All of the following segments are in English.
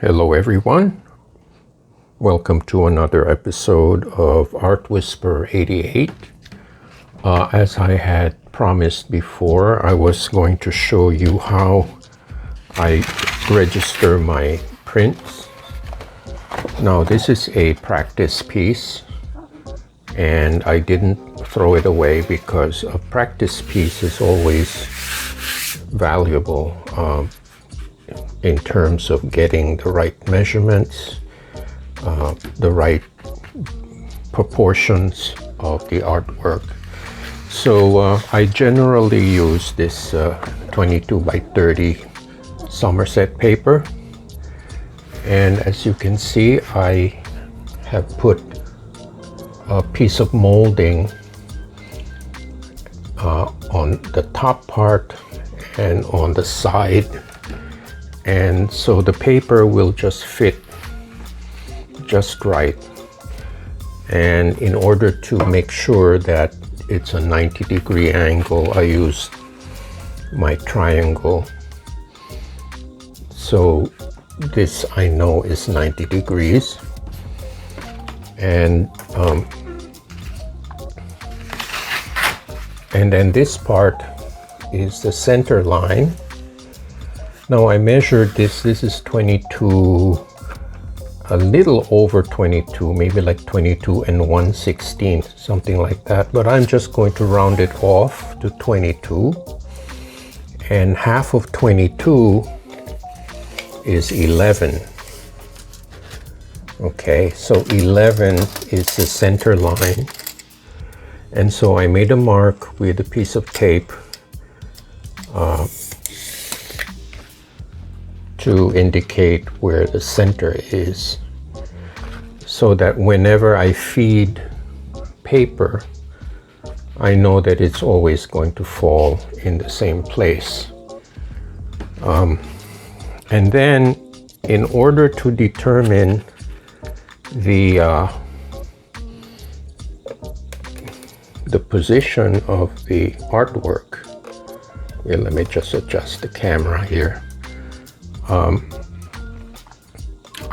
Hello everyone, welcome to another episode of Art Whisper 88. As I had promised before, I was going to show you how I register my prints. Now this is a practice piece and I didn't throw it away because a practice piece is always valuable in terms of getting the right measurements, the right proportions of the artwork. So I generally use this 22 by 30 Somerset paper, and as you can see, I have put a piece of molding on the top part and on the side, and so the paper will just fit just right. And in order to make sure that it's a 90-degree angle, I use my triangle. So this I know is 90 degrees. And then this part is the center line. Now I measured this is 22, a little over 22, maybe like 22 and 1/16, something like that. But I'm just going to round it off to 22. And half of 22 is 11. Okay, so 11 is the center line. And so I made a mark with a piece of tape to indicate where the center is, so that whenever I feed paper, I know that it's always going to fall in the same place. And then in order to determine the position of the artwork, here, let me just adjust the camera here.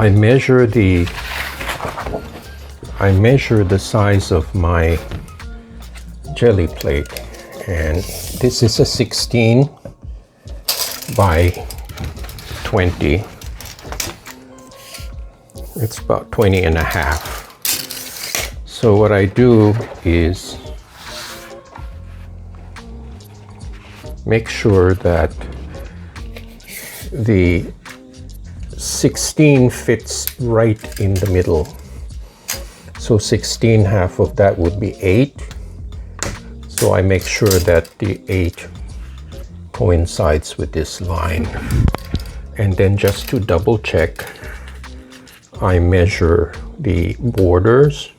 I measure the size of my jelly plate, and this is a 16 by 20. It's about 20 and a half. So what I do is make sure that the 16 fits right in the middle. So 16, half of that would be 8. So I make sure that the 8 coincides with this line. And then just to double check, I measure the borders.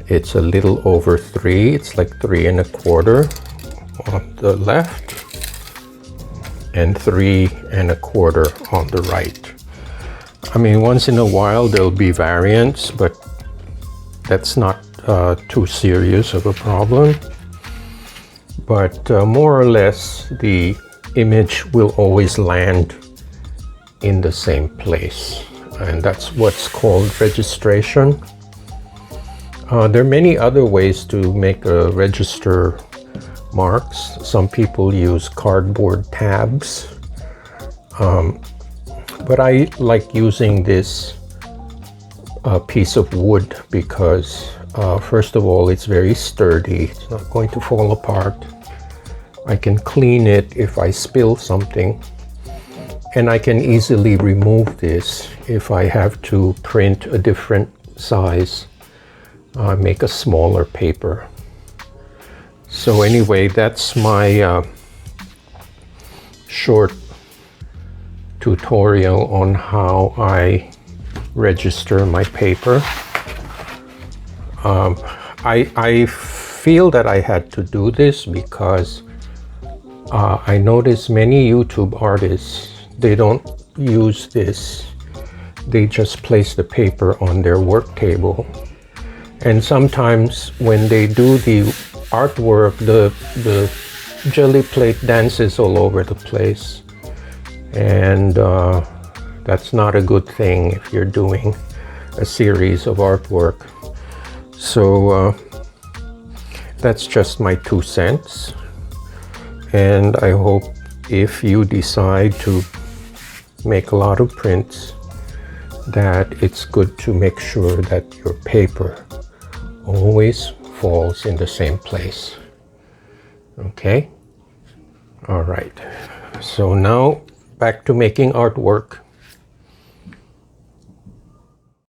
It's a little over 3. It's like 3 1/4 on the left, and 3 1/4 on the right. I mean, once in a while there'll be variance, but that's not too serious of a problem. But more or less the image will always land in the same place, and that's what's called registration. There are many other ways to make a register marks. Some people use cardboard tabs, but I like using this piece of wood because first of all, it's very sturdy. It's not going to fall apart. I can clean it if I spill something, and I can easily remove this if I have to print a different size, make a smaller paper. So anyway, that's my short tutorial on how I register my paper. I feel that I had to do this because I notice many YouTube artists, they don't use this. They just place the paper on their work table. And sometimes when they do the artwork, the jelly plate dances all over the place. And That's not a good thing if you're doing a series of artwork. So that's just my 2 cents. And I hope if you decide to make a lot of prints, that it's good to make sure that your paper always falls in the same place. Okay? All right. So now back to making artwork.